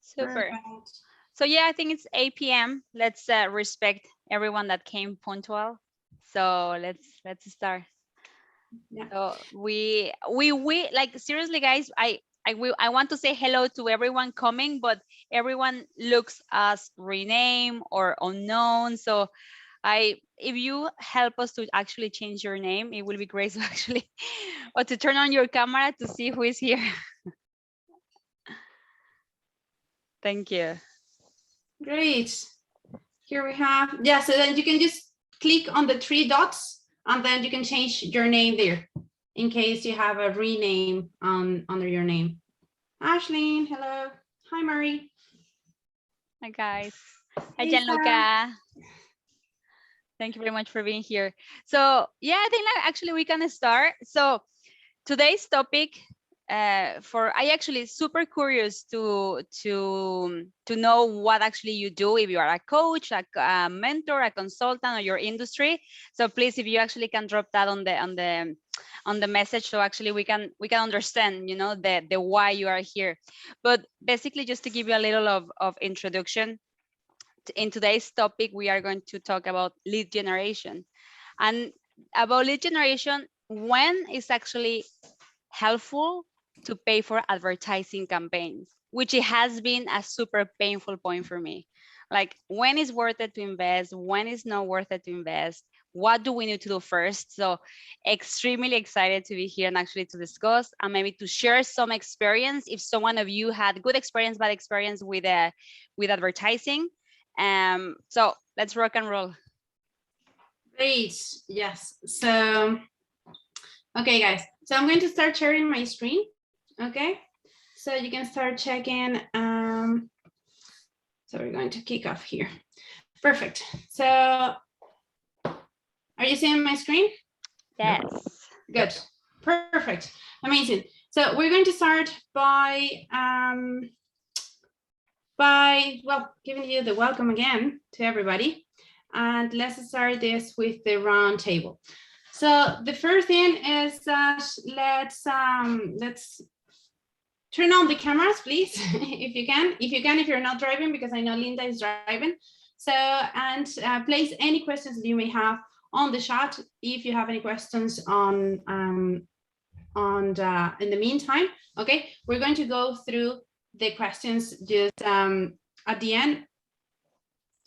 Super. Perfect. So yeah, I think it's 8 p.m. Let's respect everyone that came punctual. So let's start. Yeah. So we like seriously, guys. I want to say hello to everyone coming, but everyone looks as rename or unknown. So if you help us to actually change your name, it will be great to actually or to turn on your camera to see who is here. Thank you. Great. Here we have, yeah, so then you can just click on the three dots and then you can change your name there in case you have a rename under your name. Ashleen, hello. Hi, Murray. Hi guys. Hi Lisa. Gianluca. Thank you very much for being here. So yeah, I think like actually we can start. So today's topic for I actually super curious to know what actually you do, if you are a coach, a mentor, a consultant, or your industry. So please, if you actually can drop that on the message, so actually we can understand, you know, the why you are here. But basically, just to give you a little of introduction, in today's topic, we are going to talk about lead generation. And about lead generation, when is actually helpful to pay for advertising campaigns, which it has been a super painful point for me. Like, when is worth it to invest? When is not worth it to invest? What do we need to do first? So extremely excited to be here and actually to discuss and maybe to share some experience if someone of you had good experience, bad experience with advertising. So let's rock and roll. Great, yes. So, okay, guys. So I'm going to start sharing my screen, okay? So you can start checking. So we're going to kick off here. Perfect. So are you seeing my screen? Yes. Good. Perfect. Amazing. So we're going to start by well, giving you the welcome again to everybody. And let's start this with the round table. So the first thing is that let's turn on the cameras, please, if you can. If you're not driving, because I know Linda is driving. So, and place any questions that you may have on the chat if you have any questions in the meantime. Okay, we're going to go through the questions just at the end,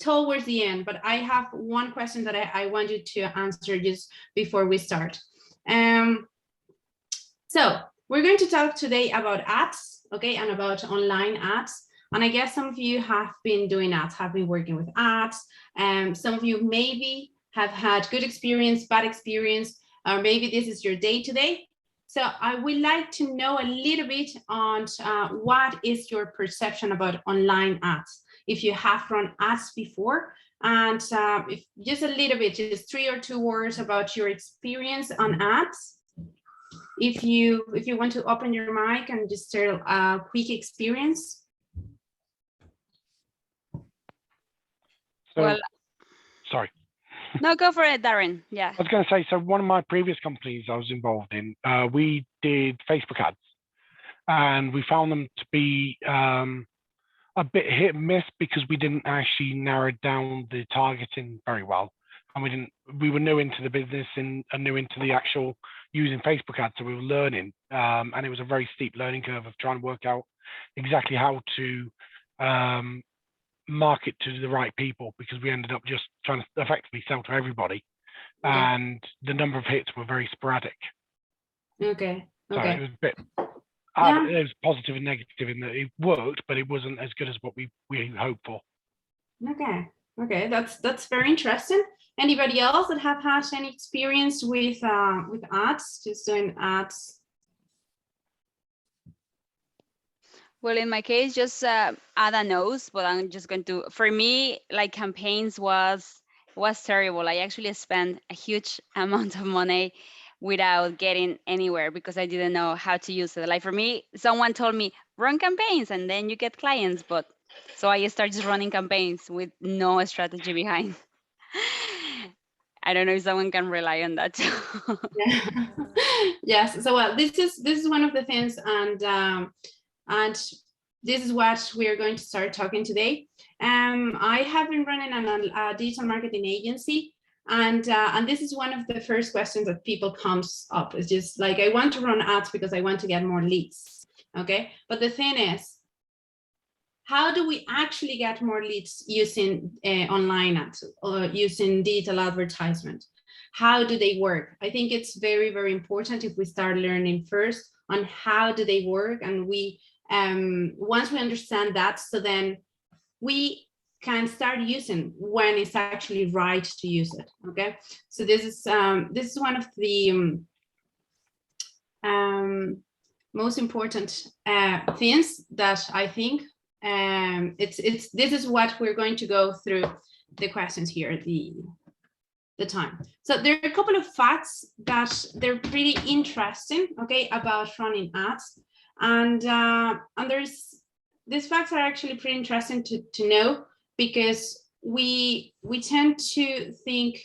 towards the end, but I have one question that I want you to answer just before we start. So we're going to talk today about ads, okay, and about online ads. And I guess some of you have been doing ads, have been working with ads. Some of you maybe have had good experience, bad experience, or maybe this is your day-to-day. So I would like to know a little bit on what is your perception about online ads, if you have run ads before, and if just a little bit, just 3 or 2 words about your experience on ads. If you want to open your mic and just share a quick experience. So, Well, sorry. no, go for it, Darren. Yeah. I was going to say, so one of my previous companies I was involved in, we did Facebook ads, and we found them to be a bit hit and miss because we didn't actually narrow down the targeting very well, and we were new into the business and new into the actual using Facebook ads, so we were learning, and it was a very steep learning curve of trying to work out exactly how to market to the right people, because we ended up just trying to effectively sell to everybody, and the number of hits were very sporadic. Okay. So Okay. it was a bit. Yeah. It was positive and negative in that it worked, but it wasn't as good as what we hoped for. Okay. Okay. That's very interesting. Anybody else that have had any experience with ads, just doing ads? Well, in my case, just Ada knows, but I'm just going to. For me, like campaigns was terrible. I actually spent a huge amount of money without getting anywhere because I didn't know how to use it. Like for me, someone told me run campaigns and then you get clients, but so I started just running campaigns with no strategy behind. I don't know if someone can rely on that. Yes. So well, this is one of the things, and this is what we're going to start talking today. I have been running a digital marketing agency, and this is one of the first questions that people comes up. It's just like, I want to run ads because I want to get more leads. Okay, but the thing is, how do we actually get more leads using online ads or using digital advertisement? How do they work? I think it's very, very important if we start learning first on how do they work, and we once we understand that, so then we can start using when it's actually right to use it. Okay, so this is one of the most important things that I think this is what we're going to go through the questions here, the time. So there are a couple of facts that they're pretty interesting, okay, about running ads, and there's these facts are actually pretty interesting to know, because we tend to think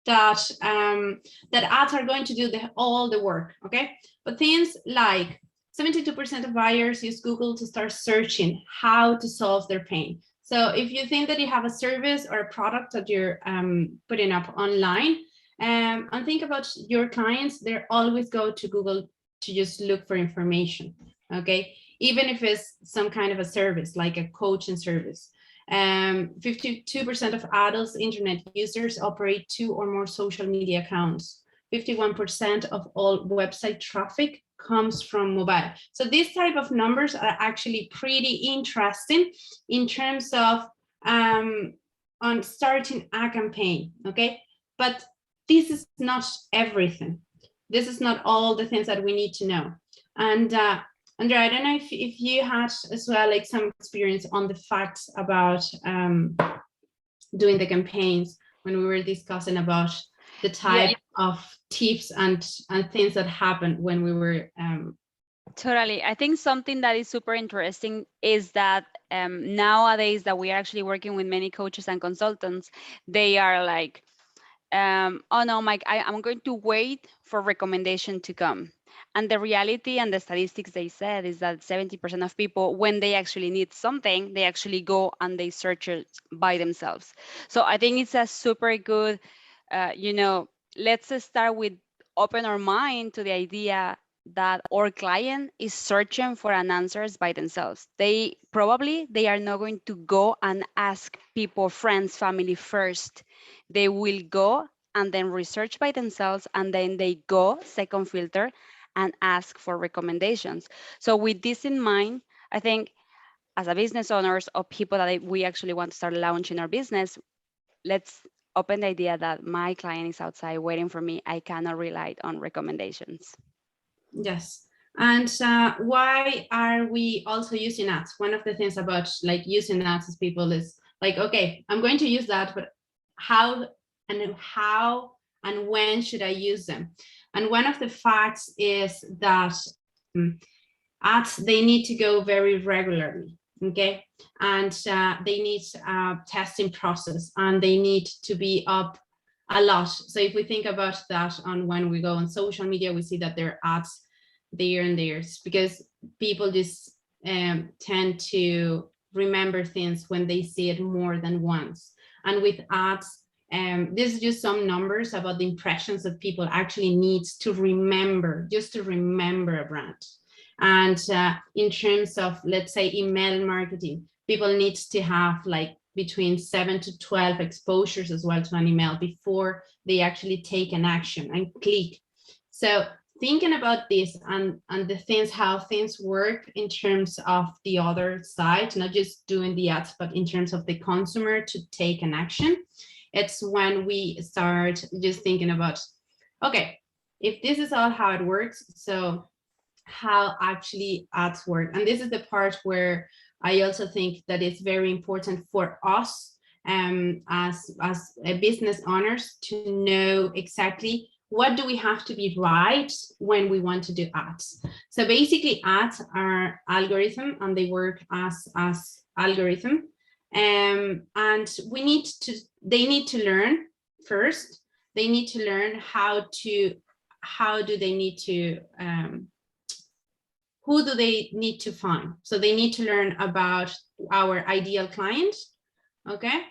that that ads are going to do all the work, okay, but things like 72% of buyers use Google to start searching how to solve their pain. So if you think that you have a service or a product that you're putting up online, and think about your clients, they always go to Google to just look for information, okay? Even if it's some kind of a service, like a coaching service. 52% of adults internet users operate 2 or more social media accounts. 51% of all website traffic comes from mobile. So these type of numbers are actually pretty interesting in terms of on starting a campaign, okay? But this is not everything. This is not all the things that we need to know. And Andrea, I don't know if you had as well like some experience on the facts about doing the campaigns when we were discussing about the type of tips and things that happened when we were Totally. I think something that is super interesting is that nowadays that we are actually working with many coaches and consultants, they are like, oh no, Mike, I'm going to wait for recommendation to come. And the reality and the statistics they said is that 70% of people, when they actually need something, they actually go and they search it by themselves. So I think it's a super good, let's start with open our mind to the idea that our client is searching for an answers by themselves. They are not going to go and ask people, friends, family first. They will go and then research by themselves, and then they go second filter and ask for recommendations. So with this in mind, I think as a business owners or people that we actually want to start launching our business, let's open the idea that my client is outside waiting for me. I cannot rely on recommendations. Yes. And why are we also using ads? One of the things about like using ads as people is like, okay, I'm going to use that, but how and when should I use them? And one of the facts is that ads, they need to go very regularly, okay? And they need a testing process, and they need to be up a lot. So if we think about that on when we go on social media, we see that there are ads there and there's, because people just tend to remember things when they see it more than once. And with ads, this is just some numbers about the impressions that people actually needs to remember, just to remember a brand. And in terms of, let's say, email marketing, people need to have like between 7 to 12 exposures as well to an email before they actually take an action and click. So thinking about this and the things, how things work in terms of the other side, not just doing the ads, but in terms of the consumer to take an action, it's when we start just thinking about, okay, if this is all how it works, so how actually ads work. And this is the part where I also think that it's very important for us as business owners to know exactly what do we have to be right when we want to do ads. So basically ads are algorithm, and they work as algorithm. And they need to learn first. They need to learn how do they need to who do they need to find? So they need to learn about our ideal client, okay?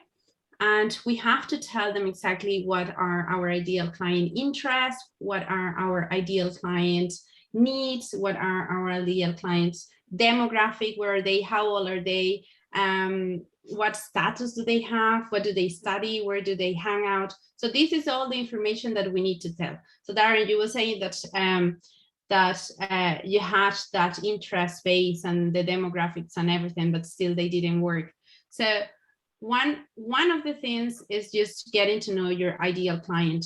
And we have to tell them exactly what are our ideal client interests, what are our ideal client needs, what are our ideal clients demographic, where are they, how old are they, what status do they have, what do they study, where do they hang out. So this is all the information that we need to tell. So Darren, you were saying that you had that interest base and the demographics and everything, but still they didn't work. So one of the things is just getting to know your ideal client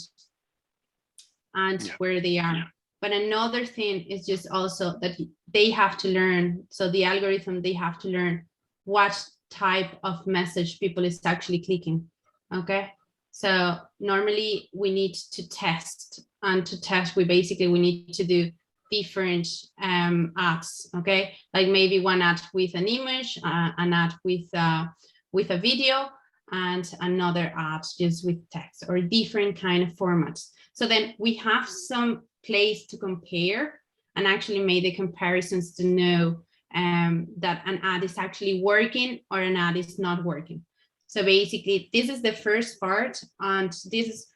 and where they are. But another thing is just also that they have to learn. So the algorithm, they have to learn what type of message people is actually clicking. Okay. So normally we need to test, and to test, we need to do different ads. Okay. Like maybe one ad with an image, an ad with a video, and another ad just with text, or different kind of formats. So then we have some place to compare and actually make the comparisons to know that an ad is actually working or an ad is not working. So basically, this is the first part, and this is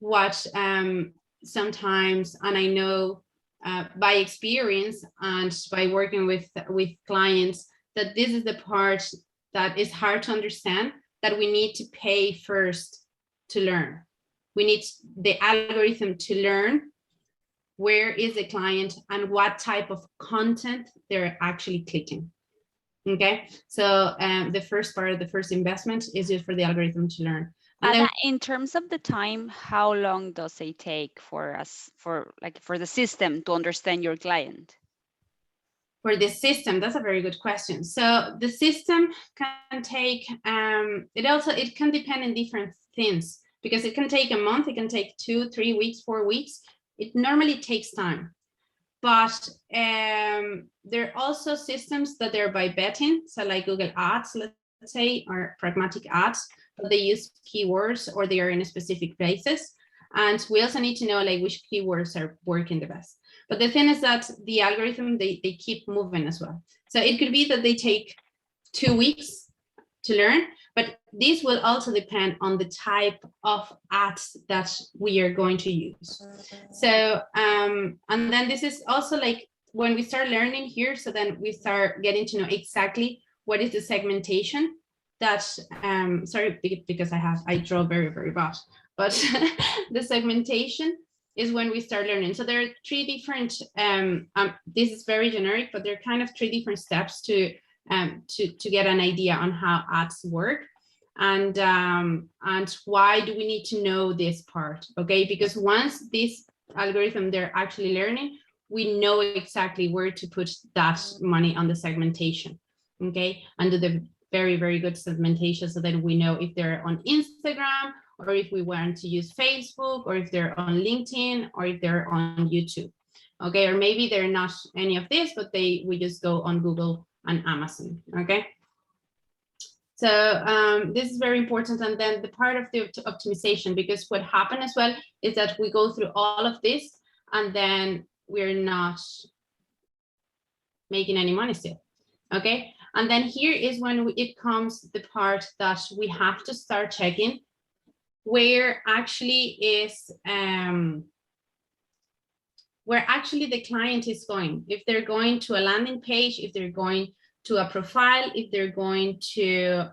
what sometimes, and I know by experience and by working with clients, that this is the part that is hard to understand, that we need to pay first to learn. We need the algorithm to learn where is the client and what type of content they're actually clicking. Okay, so the first part, the first investment is just for the algorithm to learn. And then, in terms of the time, how long does it take for us, for the system to understand your client? For the system, that's a very good question. So the system can take, it can depend on different things, because it can take a month, it can take 2, 3 weeks, 4 weeks. It normally takes time. But there are also systems that they're by betting. So like Google Ads, let's say, or pragmatic ads, but they use keywords or they are in specific places. And we also need to know like which keywords are working the best. But the thing is that the algorithm, they keep moving as well. So it could be that they take 2 weeks to learn, but this will also depend on the type of ads that we are going to use. So, and then this is also like when we start learning here, so then we start getting to know exactly what is the segmentation that, sorry, because I draw very, very bad, but the segmentation is when we start learning. So there are 3 different, this is very generic, but there are kind of 3 different steps to get an idea on how ads work. And why do we need to know this part? Okay, because once this algorithm, they're actually learning, we know exactly where to put that money on the segmentation. Okay, and do the very, very good segmentation, so that we know if they're on Instagram, or if we want to use Facebook, or if they're on LinkedIn, or if they're on YouTube. Okay, or maybe they're not any of this, but we just go on Google and Amazon. Okay, so this is very important. And then the part of the optimization, because what happened as well is that we go through all of this and then we're not making any money still. Okay, and then here is when it comes the part that we have to start checking where actually is where actually the client is going. If they're going to a landing page, if they're going to a profile, if they're going to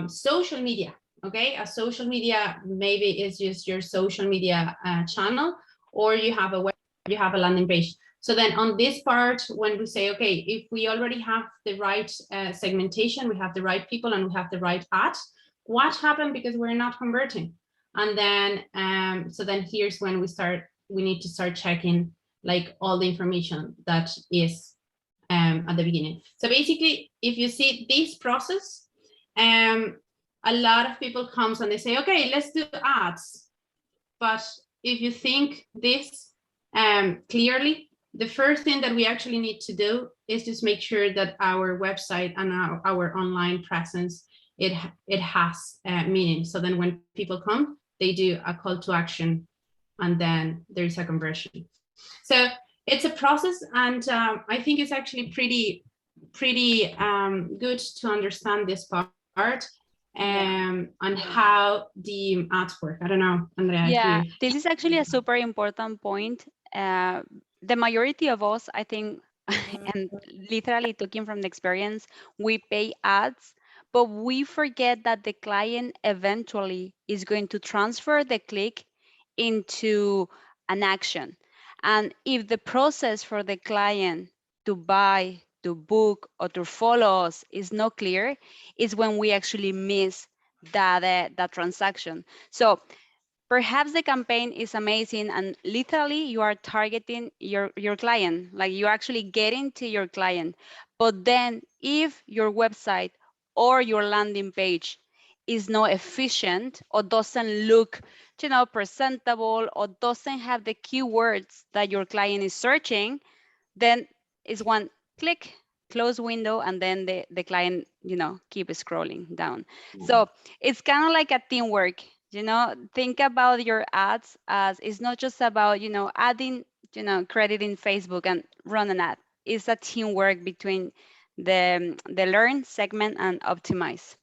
social media. Okay, a social media maybe is just your social media channel, or you have a landing page. So then on this part, when we say, okay, if we already have the right segmentation, we have the right people, and we have the right ads, what happened because we're not converting? And then, so then here's when we need to start checking like all the information that is at the beginning. So basically, if you see this process, a lot of people comes and they say, okay, let's do ads. But if you think this clearly, the first thing that we actually need to do is just make sure that our website and our online presence, it has meaning. So then when people come, they do a call to action and then there's a conversion. So it's a process, and I think it's actually pretty good to understand this part and how the ads work. I don't know, Andrea. Yeah, this is actually a super important point. The majority of us, I think, and literally talking from the experience, we pay ads, but we forget that the client eventually is going to transfer the click into an action. And if the process for the client to buy, to book, or to follow us is not clear, is when we actually miss that transaction. So perhaps the campaign is amazing and literally you are targeting your client, like you're actually getting to your client. But then if your website or your landing page is not efficient or doesn't look, presentable, or doesn't have the keywords that your client is searching, then it's one click, close window, and then the client, keep scrolling down. So it's kind of like a teamwork. Think about your ads as it's not just about, adding, credit in Facebook and run an ad. It's a teamwork between the learn, segment, and optimize.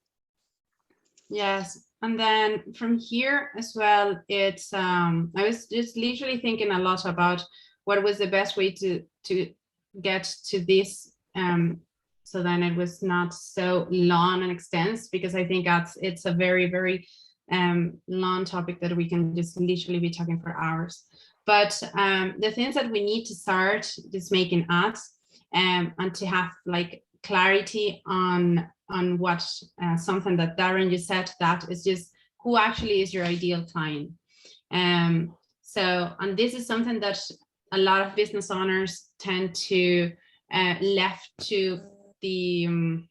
Yes, and then from here as well, it's I was just literally thinking a lot about what was the best way to get to this, so then it was not so long and extensive, because I think it's a very, very long topic that we can just literally be talking for hours. But the things that we need to start just making ads, and to have like clarity on what something that Darren you said, that is just who actually is your ideal client. So, and this is something that a lot of business owners tend to left to the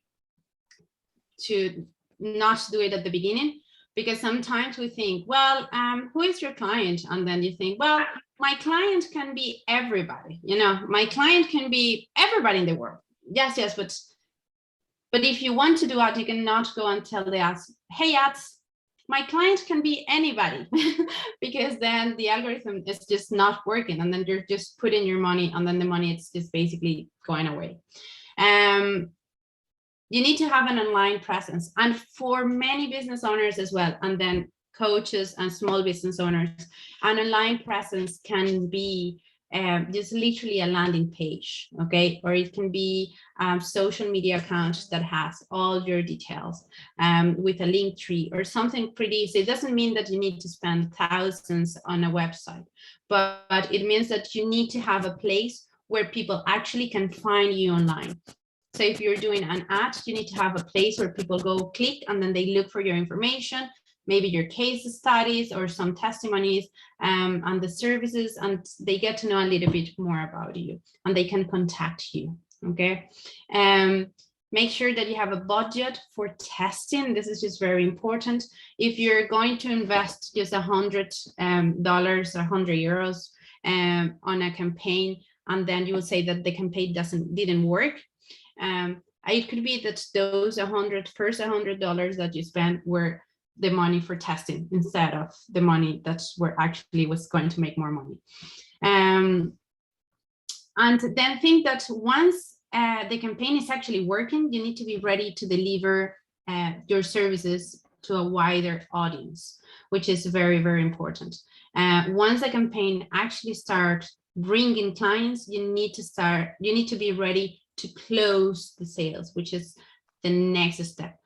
to not do it at the beginning, because sometimes we think, well, who is your client? And then you think, well, my client can be everybody, my client can be everybody in the world. Yes, but if you want to do that, you cannot go and tell the ads, hey ads, my client can be anybody, because then the algorithm is just not working, and then you're just putting your money, and then the money is just basically going away. You need to have an online presence, and for many business owners as well, and then coaches and small business owners, an online presence can be just literally a landing page, okay? Or it can be social media account that has all your details with a link tree or something pretty easy. It doesn't mean that you need to spend thousands on a website, but it means that you need to have a place where people actually can find you online. So if you're doing an ad, you need to have a place where people go click and then they look for your information, maybe your case studies or some testimonies and the services, and they get to know a little bit more about you and they can contact you, okay? Make sure that you have a budget for testing. This is just very important. If you're going to invest just $100 or €100 on a campaign, and then you will say that the campaign didn't work, it could be that those first $100 that you spent were the money for testing instead of the money that was going to make more money. And then think that once the campaign is actually working, you need to be ready to deliver your services to a wider audience, which is very, very important. Once a campaign actually starts bringing clients, you need to be ready to close the sales, which is the next step.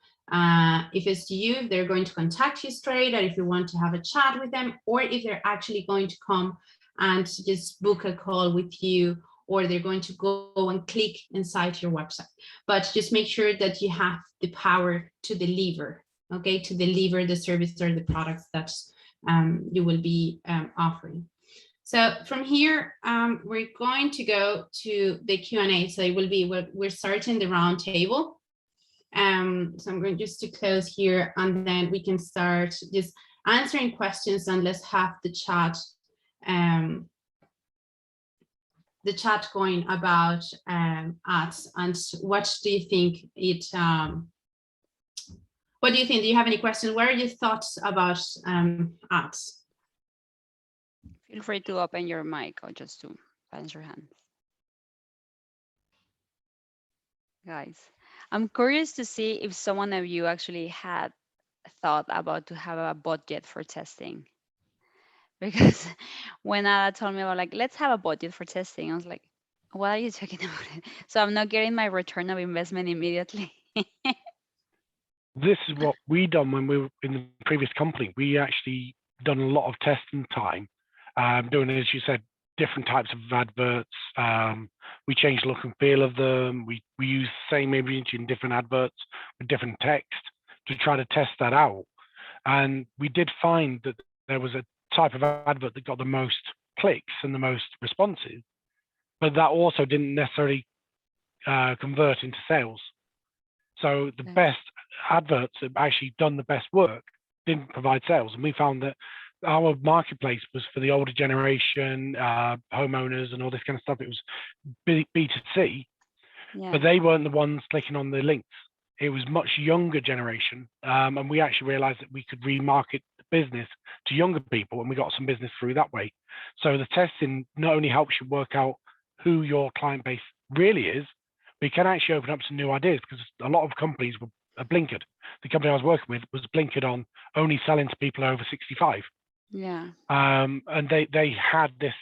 If it's you, they're going to contact you straight, or if you want to have a chat with them, or if they're actually going to come and just book a call with you, or they're going to go and click inside your website. But just make sure that you have the power to deliver, okay, to deliver the service or the products that you will be offering. So from here, we're going to go to the Q&A. So it will be we're starting the round table. So I'm going just to close here, and then we can start just answering questions, and let's have the chat going about ads. And what do you think what do you think? Do you have any questions? What are your thoughts about ads? Feel free to open your mic or just to raise your hand. Guys, I'm curious to see if someone of you actually had thought about to have a budget for testing. Because when Ada told me about like, let's have a budget for testing, I was like, what are you talking about? So I'm not getting my return of investment immediately. This is what we done when we were in the previous company. We actually done a lot of testing time, doing, as you said, different types of adverts. We changed the look and feel of them. We use the same image in different adverts with different text to try to test that out. And we did find that there was a type of advert that got the most clicks and the most responses, but that also didn't necessarily convert into sales. So the best adverts that actually done the best work didn't provide sales. And we found that our marketplace was for the older generation, homeowners and all this kind of stuff. It was B2C, Yeah. but they weren't the ones clicking on the links. It was much younger generation. And we actually realized that we could remarket the business to younger people, and we got some business through that way. So the testing not only helps you work out who your client base really is, but you can actually open up some new ideas, because a lot of companies were blinkered. The company I was working with was blinkered on only selling to people over 65. Yeah. And they had this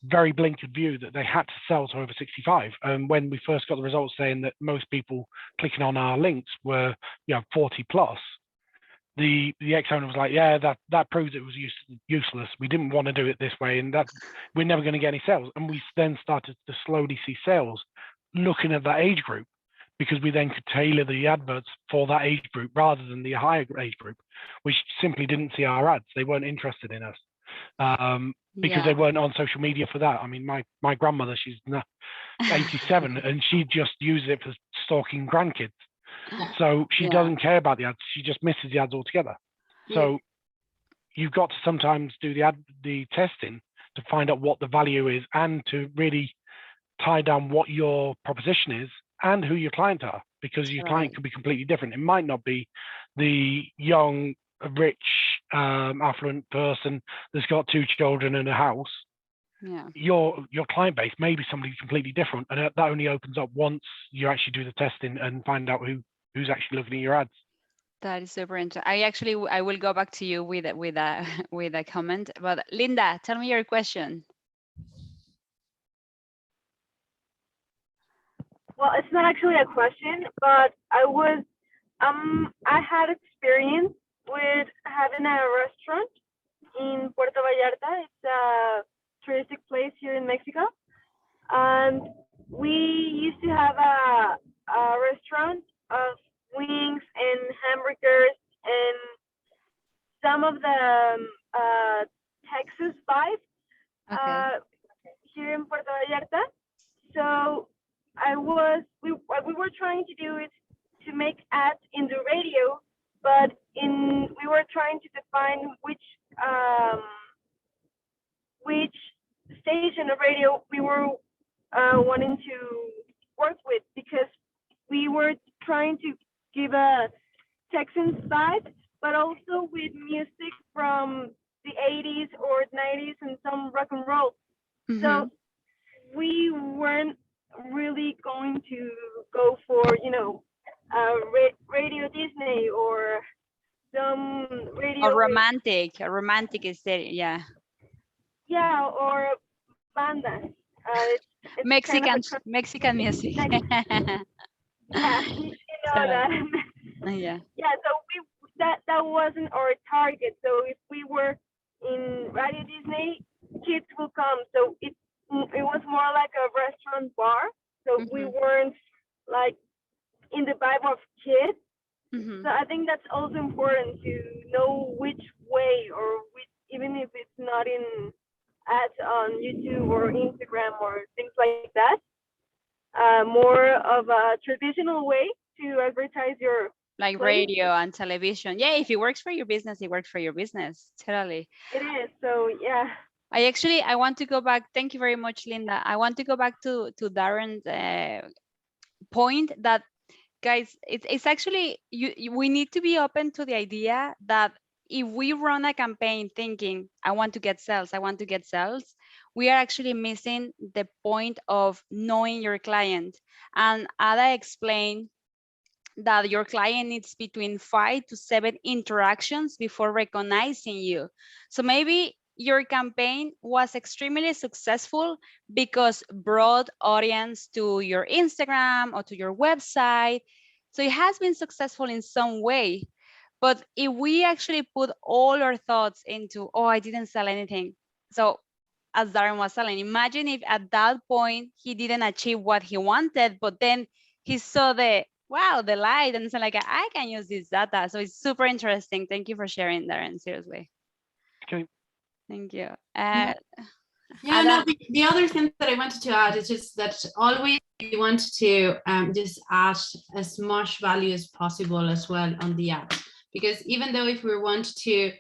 very blinkered view that they had to sell to over 65. And when we first got the results saying that most people clicking on our links were 40 plus, the ex-owner was like, yeah, that proves it was useless. We didn't want to do it this way, and that we're never going to get any sales. And we then started to slowly see sales looking at that age group, because we then could tailor the adverts for that age group rather than the higher age group, which simply didn't see our ads. They weren't interested in us because they weren't on social media for that. I mean, my grandmother, she's 87 and she just uses it for stalking grandkids. So she doesn't care about the ads. She just misses the ads altogether. So you've got to sometimes do the testing to find out what the value is, and to really tie down what your proposition is and who your client are, because your client could be completely different. It might not be the young, rich, affluent person that's got 2 children and a house. Yeah. Your client base may be somebody completely different, and that only opens up once you actually do the testing and find out who's actually looking at your ads. That is super interesting. I will go back to you with a comment. But Linda, tell me your question. Well, it's not actually a question, but I had experience with having a restaurant in Puerto Vallarta. It's a touristic place here in Mexico, and we used to have a restaurant of wings and hamburgers and some of the Texas vibe here in Puerto Vallarta. So what we were trying to do is to make ads in the radio, but we were trying to define which station of radio we were wanting to work with, because we were trying to give a Texan vibe, but also with music from the 80s or 90s and some rock and roll. So we weren't really going to go for, Radio Disney or some radio. A romantic is there, yeah. Yeah, or bandas. It's Mexican music. Yeah, you know that. Yeah. Yeah, so that wasn't our target. So if we were in Radio Disney, kids will come. So it was more like a restaurant bar. So we weren't like in the vibe of kids. So I think that's also important to know which way, or even if it's not in ads on YouTube or Instagram or things like that. More of a traditional way to advertise your like radio and television. Yeah, if it works for your business, it works for your business. Totally. It is. So yeah. I want to go back. Thank you very much, Linda. I want to go back to Darren's point that, guys, it's actually we need to be open to the idea that if we run a campaign thinking, I want to get sales, I want to get sales, we are actually missing the point of knowing your client. And Ada explained that your client needs between 5 to 7 interactions before recognizing you. So maybe your campaign was extremely successful because brought audience to your Instagram or to your website. So it has been successful in some way. But if we actually put all our thoughts into, oh, I didn't sell anything. So as Darren was telling, imagine if at that point he didn't achieve what he wanted, but then he saw the wow, the light, and so like I can use this data. So it's super interesting. Thank you for sharing, Darren. Seriously, Okay. thank you. Yeah. Yeah, Ada, no, the other thing that I wanted to add is just that always we want to just add as much value as possible as well on the app. Because even though if we want to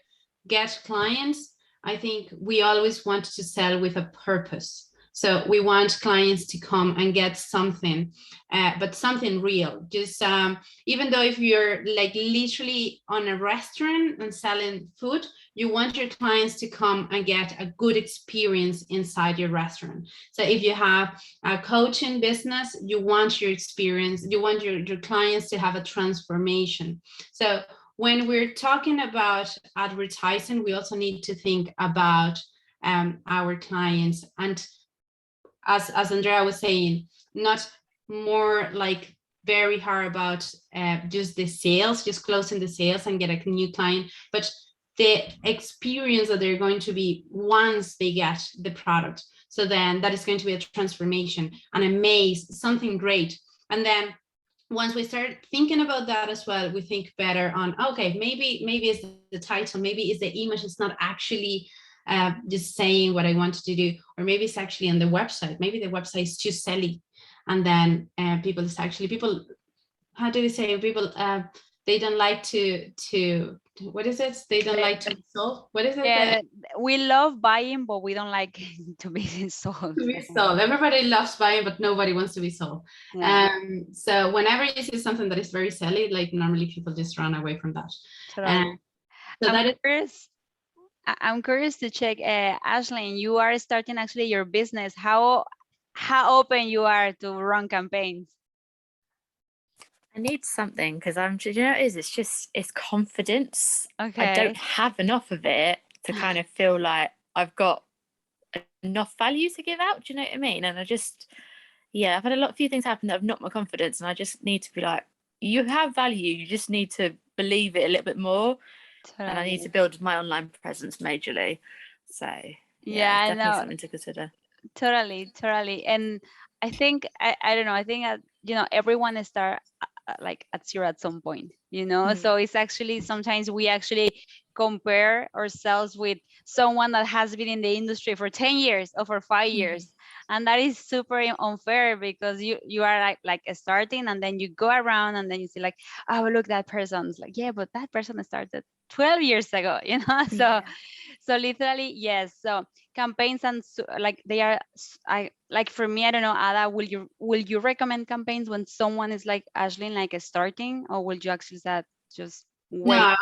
get clients, I think we always want to sell with a purpose. So we want clients to come and get something, but something real. Just even though if you're like literally on a restaurant and selling food, you want your clients to come and get a good experience inside your restaurant. So if you have a coaching business, you want your experience, you want your clients to have a transformation. So when we're talking about advertising, we also need to think about our clients. And as Andrea was saying, not more like very hard about just the sales, just closing the sales and get a new client, but the experience that they're going to be once they get the product. So then that is going to be a transformation, an amaze, something great. And then once we start thinking about that as well, we think better on, okay, maybe it's the title, maybe it's the image, it's not actually just saying what I wanted to do, or maybe it's actually on the website, maybe the website is too silly. And then people, how do we say, people, they don't like to what is it? They don't like to be sold. What is it? yeah, we love buying, but we don't like to be sold. To be sold. Everybody loves buying, but nobody wants to be sold. Yeah, So whenever you see something that is very silly, like normally people just run away from that. totally. So that is Curious. I'm curious to check, Ashley, you are starting actually your business. How open you are to run campaigns? I need something because I'm, you know, it's confidence. Okay. I don't have enough of it to kind of feel like I've got enough value to give out. Do you know what I mean? And I just, yeah, I've had a few things happen that have knocked my confidence, and I just need to be like, you have value. You just need to believe it a little bit more, and I need to build my online presence majorly. So yeah, I definitely know. something to consider. Totally. And I think I don't know. I think everyone start like at zero at some point, So it's actually sometimes we actually compare ourselves with someone that has been in the industry for 10 years or for 5 years. And that is super unfair because you are like starting, and then you go around and then you see like, oh, look, that person's like, yeah, but that person started 12 years ago, So literally, yes. So campaigns and like they are, like for me, I don't know, Ada, will you recommend campaigns when someone is like Ashley, like starting, or will you actually say just wait? No,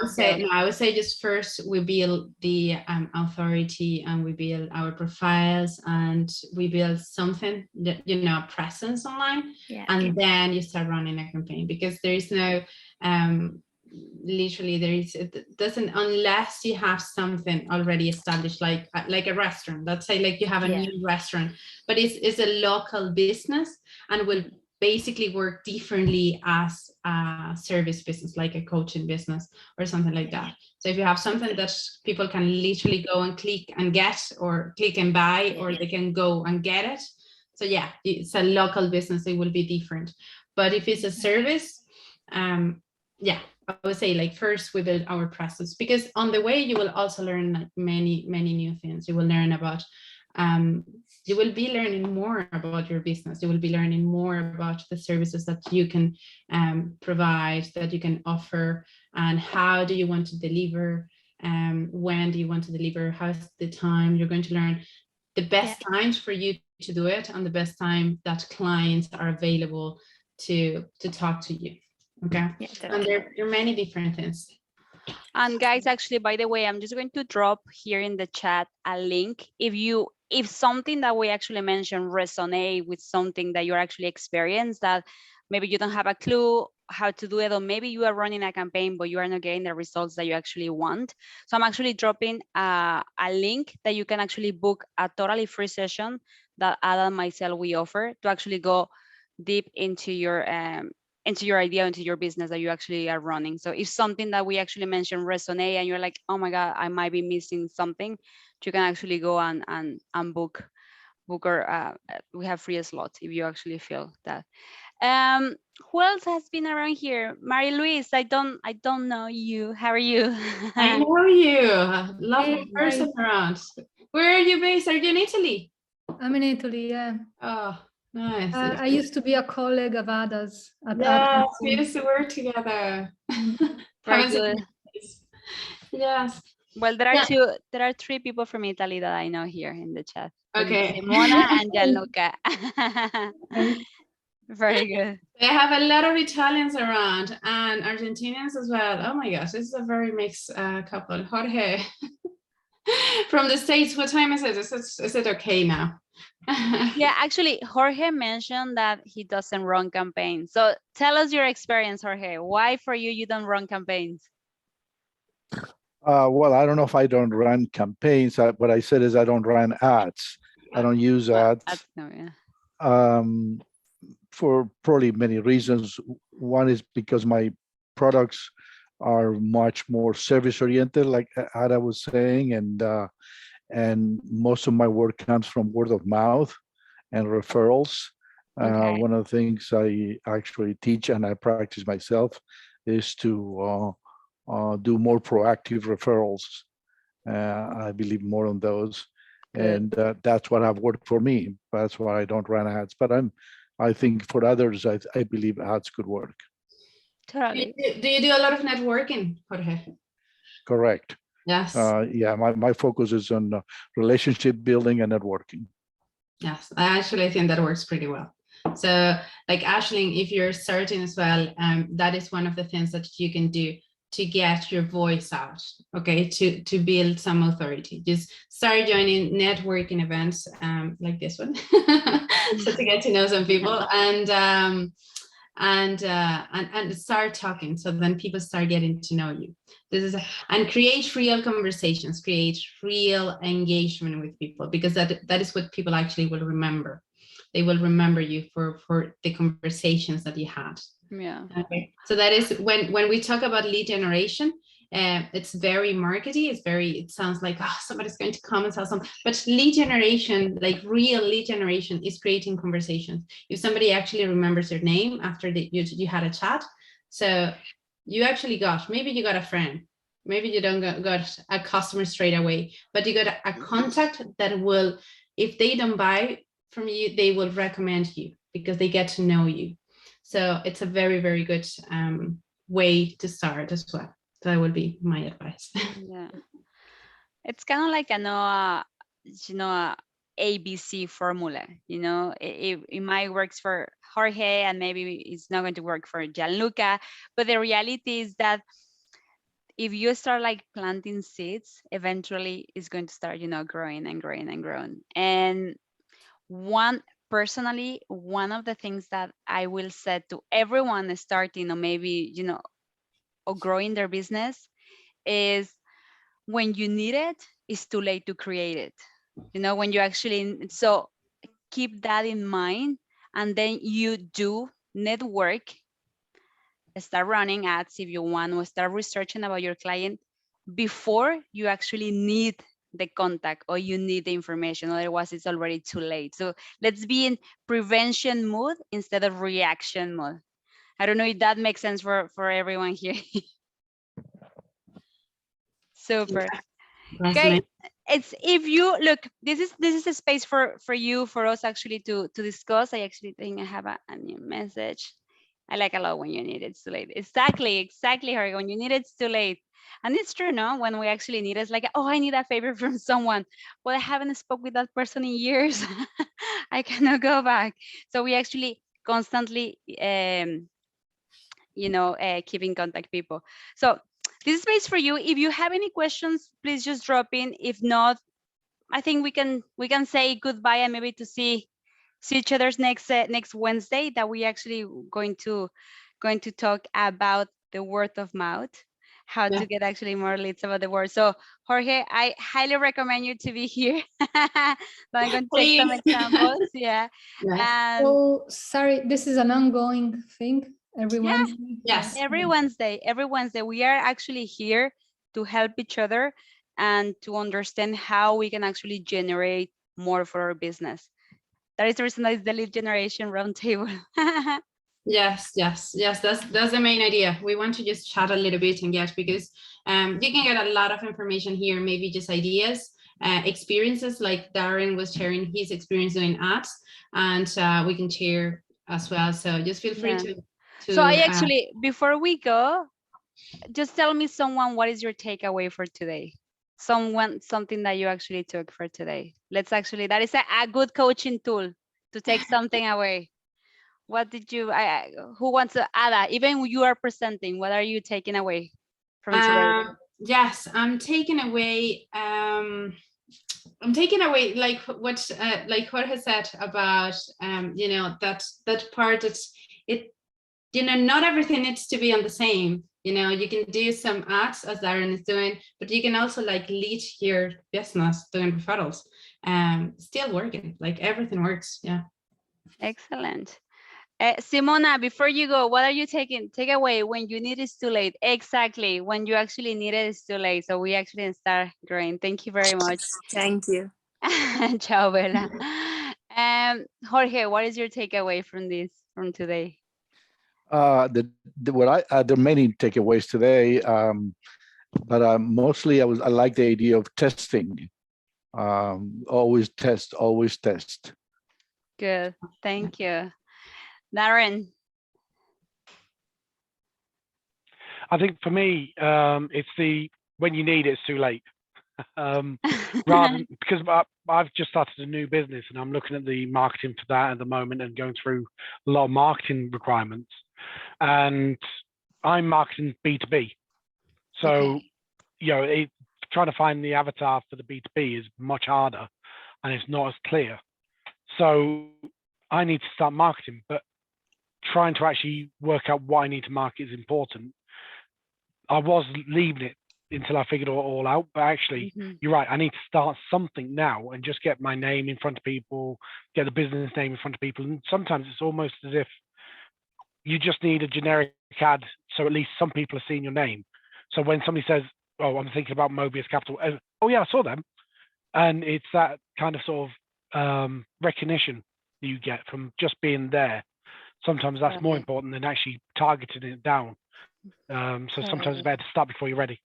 I would say just first we build the authority, and we build our profiles, and we build something that, presence online, and then you start running a campaign, because there is no literally it doesn't, unless you have something already established, like a restaurant. Let's say like you have a new restaurant, but it's a local business and will basically work differently as a service business, like a coaching business or something like that. So if you have something that people can literally go and click and get, or click and buy, or they can go and get it. So yeah, it's a local business, it will be different. But if it's a service, I would say like first we build our presence, because on the way you will also learn like many new things. You will learn about you will be learning more about your business. You will be learning more about the services that you can provide, that you can offer, and how do you want to deliver, when do you want to deliver, how's the time. You're going to learn the best times for you to do it, and the best time that clients are available to talk to you. Okay. And there are many different things. And guys, actually, by the way, I'm just going to drop here in the chat a link. If something that we actually mentioned resonate with something that you're actually experienced, that maybe you don't have a clue how to do it, or maybe you are running a campaign, but you are not getting the results that you actually want. So I'm actually dropping a link that you can actually book a totally free session that Ada and myself we offer to actually go deep into your idea, into your business that you actually are running. So if something that we actually mentioned resonate and you're like, oh my God, I might be missing something, you can actually go and book or we have free slots if you actually feel that. Who else has been around here? Mary Louise, I don't know you. How are you? I know you. Lovely Hey, person around. Where are you based? Are you in Italy? I'm in Italy, yeah. Oh, nice. I used to be a colleague of Ada's at Yes, we Athens. used to work together. Very Haven't seen good. you since. Yes. Well, Yeah. there are 3 people from Italy that I know here in the chat. Okay. Simona and Gianluca. Okay. Very good. They have a lot of Italians around and Argentinians as well. Oh my gosh, this is a very mixed couple. Jorge, from the States, what time is it? Is it okay now? Yeah, actually, Jorge mentioned that he doesn't run campaigns. So tell us your experience, Jorge. Why for you don't run campaigns? Well, I don't know if I don't run campaigns. What I said is I don't run ads. I don't use ads No, yeah. for probably many reasons. One is because my products are much more service oriented, like Ada was saying, and most of my work comes from word of mouth and referrals. Okay. One of the things I actually teach and I practice myself is to do more proactive referrals. I believe more on those, Good. and that's what have worked for me. That's why I don't run ads. But I think for others, I believe ads could work. Totally. Do you do a lot of networking, Jorge? Correct. Yes. Yeah, my focus is on relationship building and networking. Yes, I think that works pretty well. So like Aisling, if you're starting as well, that is one of the things that you can do to get your voice out, okay, to build some authority. Just start joining networking events like this one, so to get to know some people and start talking. So then people start getting to know you. And create real conversations, create real engagement with people, because that is what people actually will remember. They will remember you for the conversations that you had. Yeah. Okay. So that is when we talk about lead generation, it's very markety. It sounds like, oh, somebody's going to come and tell something. But lead generation, like real lead generation, is creating conversations. If somebody actually remembers your name after you had a chat, so you actually maybe you got a friend, maybe you don't got a customer straight away, but you got a contact that will, if they don't buy from you, they will recommend you because they get to know you. So it's a very, very good way to start as well. So that would be my advice. Yeah. It's kind of like a ABC formula. It might works for Jorge and maybe it's not going to work for Gianluca. But the reality is that if you start like planting seeds, eventually it's going to start, growing and growing and growing. And personally, one of the things that I will say to everyone starting or maybe, or growing their business is when you need it, it's too late to create it. When you actually, so keep that in mind, and then you do network, start running ads if you want, or start researching about your client before you actually need the contact or you need the information. Otherwise, it's already too late. So let's be in prevention mode instead of reaction mode. I don't know if that makes sense for everyone here. Super. Okay, it's if you look, this is a space for you, for us actually to discuss. I actually think I have a new message. I like a lot when you need it's too late. Exactly, Harry. When you need it's too late. And it's true, no? When we actually need it's like, oh, I need a favor from someone. Well, I haven't spoke with that person in years. I cannot go back. So we actually constantly keep in contact people. So this space for you. If you have any questions, please just drop in. If not, I think we can say goodbye and maybe to see each other's next Wednesday, that we actually going to talk about the word of mouth, how Yeah. to get actually more leads about the word. So Jorge, I highly recommend you to be here. But I'm going to take some Please. examples. Yeah. Yes. And Oh, sorry, this is an ongoing thing every yeah, Wednesday. Yes. every Wednesday, we are actually here to help each other and to understand how we can actually generate more for our business. That is the reason that it's the lead generation roundtable. Yes, yes, yes. That's the main idea. We want to just chat a little bit and get, because you can get a lot of information here, maybe just ideas, experiences, like Darren was sharing his experience doing ads, and we can share as well. So just feel free Yeah. to So I actually, before we go, just tell me what is your takeaway for today? Something that you actually took for today. Let's actually, that is a good coaching tool to take something away. What did you, who wants to add that? Even when you are presenting, what are you taking away from today? Yes, I'm taking away like what like Jorge said about you know, that part, that's it, you know, not everything needs to be on the same. You know, you can do some ads as Darren is doing, but you can also like lead your business doing referrals. Still working, like everything works. Yeah. Excellent. Simona, before you go, what are you take away when you need it's too late? Exactly, when you actually need it, it's too late. So we actually start growing. Thank you very much. Thank you. Ciao, Bella. Jorge, what is your takeaway from today? There are many takeaways today, but mostly I like the idea of testing. Always test, always test. Good, thank you. Darren. I think for me, it's the when you need it, it's too late. Rather than, because I've just started a new business and I'm looking at the marketing for that at the moment and going through a lot of marketing requirements. And I'm marketing B2B. So, Okay. you know, trying to find the avatar for the B2B is much harder and it's not as clear. So I need to start marketing, but trying to actually work out what I need to market is important. I was leaving it until I figured it all out, but actually, you're right. I need to start something now and just get my name in front of people, get the business name in front of people. And sometimes it's almost as if you just need a generic ad, so at least some people are seeing your name. So when somebody says, "Oh, I'm thinking about Mobius Capital," oh yeah, I saw them, and it's that kind of sort of recognition that you get from just being there. Sometimes that's more important than actually targeting it down. So sometimes it's better to start before you're ready.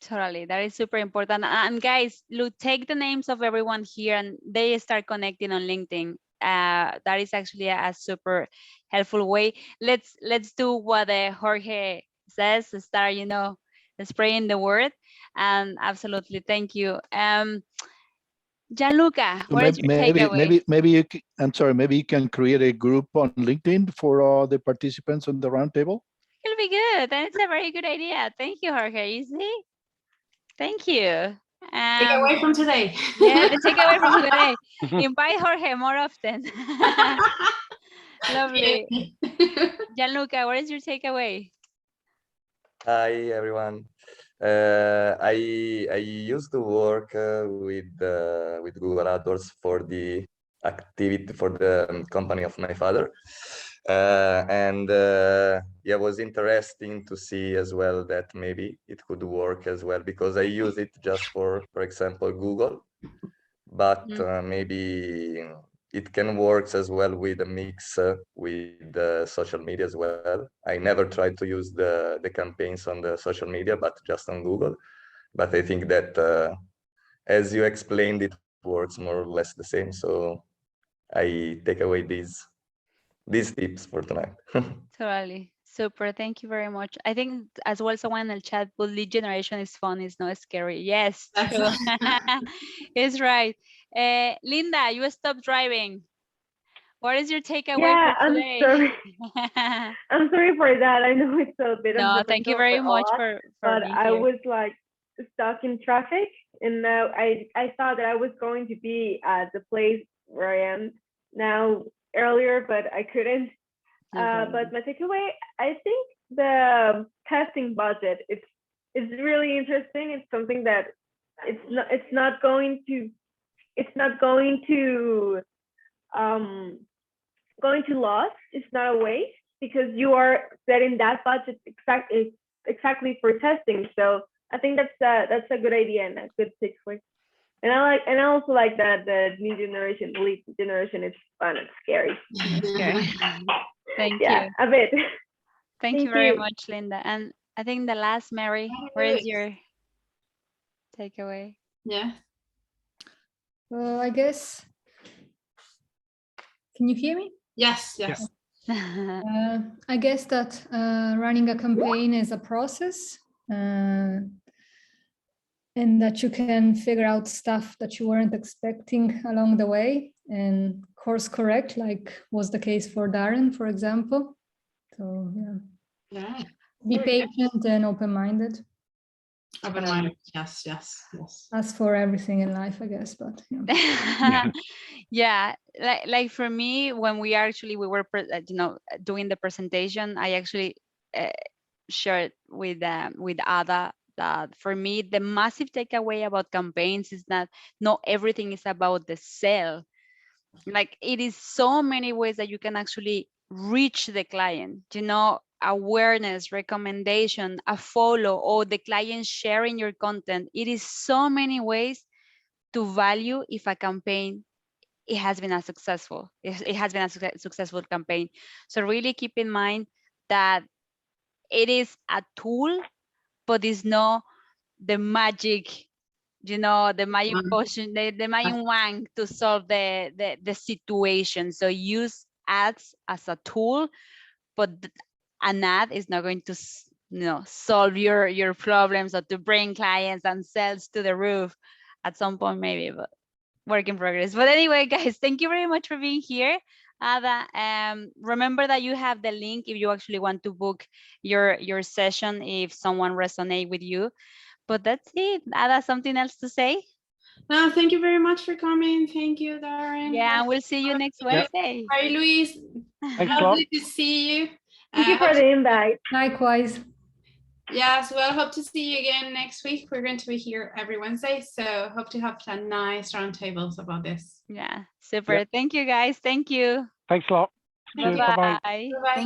Totally, that is super important. And guys, look, take the names of everyone here and they start connecting on LinkedIn. That is actually a super helpful way. Let's do what Jorge says, start, you know, spreading the word. And absolutely, thank you. Gianluca, what is your takeaway? Maybe you can, I'm sorry, maybe you can create a group on LinkedIn for all the participants on the roundtable. It'll be good, and it's a very good idea. Thank you, Jorge. You see? Thank you. Take away from today. Yeah, the takeaway from today. Invite Jorge more often. Lovely. Gianluca, what is your takeaway? Hi everyone. I used to work with Google AdWords for the activity for the company of my father, and yeah, it was interesting to see as well that maybe it could work as well, because I use it just for example, Google, but maybe it can work as well with a mix with social media as well. I never tried to use the campaigns on the social media, but just on Google. But I think that as you explained, it works more or less the same. So I take away these tips for tonight. Totally. Super. Thank you very much. I think as well someone in the chat, but lead generation is fun, it's not scary. Yes, true. It's right. Linda, you stop driving. What is your takeaway Yeah, for I'm today? sorry. I'm sorry for that. I know it's a bit No, thank you unprofessional very for much us, for but being I here. was like stuck in traffic, and now I thought that I was going to be at the place where I am now earlier, but I couldn't. No problem. But my takeaway, I think the testing budget, it's really interesting. It's something that it's not going to going to loss. It's not a waste because you are setting that budget exactly for testing. So I think that's a good idea and a good takeaway. And I also like that the new generation, the lead generation, is fun and scary. Okay. Thank Yeah, you. a bit. Thank you Thank very you. much, Linda. And I think the last, Mary, where is your takeaway? Yeah. I guess, can you hear me? Yes. Yes. I guess that running a campaign is a process, and that you can figure out stuff that you weren't expecting along the way and course correct, like was the case for Darren, for example. So yeah, Yeah. be Very good. patient and open-minded. Open-minded. Yes. As for everything in life, I guess, but yeah. Yeah, like for me, when we were doing the presentation, I actually shared with Ada that for me the massive takeaway about campaigns is that not everything is about the sale. Like it is so many ways that you can actually reach the client, awareness, recommendation, a follow, or the client sharing your content. It is so many ways to value if a campaign it has been a successful campaign. So really keep in mind that it is a tool, but it's not the magic, the magic potion, the magic wand to solve the situation. So use ads as a tool, but an ad is not going to solve your problems or to bring clients and sales to the roof at some point maybe, but work in progress. But anyway, guys, thank you very much for being here. Ada, remember that you have the link if you actually want to book your session if someone resonate with you. But that's it. Ada, something else to say? No, thank you very much for coming. Thank you, Darren. Yeah, we'll see you next Wednesday. Bye, Luis. Thanks a lot. Lovely to see you. Thank you for the invite. Likewise. Yes, well, hope to see you again next week. We're going to be here every Wednesday, so hope to have some nice roundtables about this. Yeah, super. Thank you, guys. Thank you. Thank you. Thanks a lot. Cheers. Bye-bye. Bye-bye. Bye-bye.